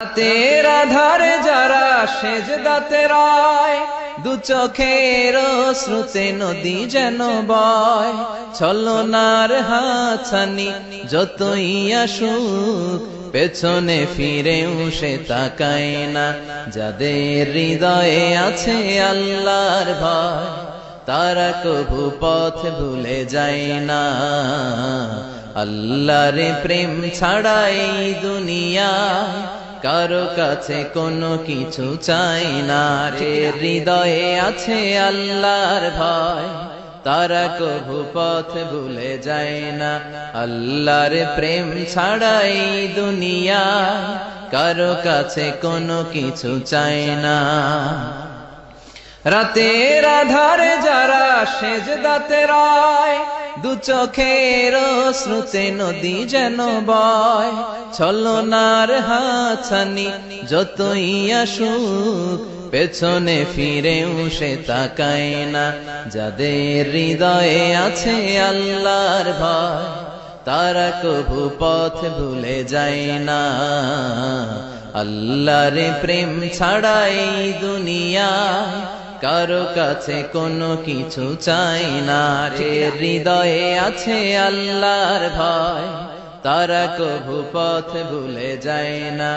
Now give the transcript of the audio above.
রাতের আধারে যারা সেজদাতে রায়, দু চোখের শ্রুতে নদী যেন বয়। ছলনার হাতছানি যতই আসুক, পেছনে ফিরেও সে তাকায় না। যাদের হৃদয়ে আছে আল্লাহর ভয়, তারা কভু পথ ভুলে যায় না। আল্লাহর প্রেম ছাড়া এই দুনিয়ায় কারো কাছে কোনো কিছু চাই না। যে হৃদয়ে আছে আল্লাহর ভয়, তারা কভু পথ ভুলে যায় না। আল্লাহর প্রেম ছাড়া এই দুনিয়ায় কারো কাছে কোনো কিছু চাই না। রাতের আধারে যারা সেজদাতে রায়, দু চোখের শ্রুতে নদী যেন বয়। ছলনার হাতছানি যতই আসুক, পেছনে ফিরেও সে তাকায় না। যাদের হৃদয়ে আছে আল্লাহর ভয়, তারা কভু পথ ভুলে যায় না। আল্লাহর প্রেম ছাড়া এই দুনিয়ায় কারো কাছে কোনো কিছু চাই না। যে হৃদয়ে আছে আল্লাহর ভয়, তারা কভু পথ ভুলে যায় না।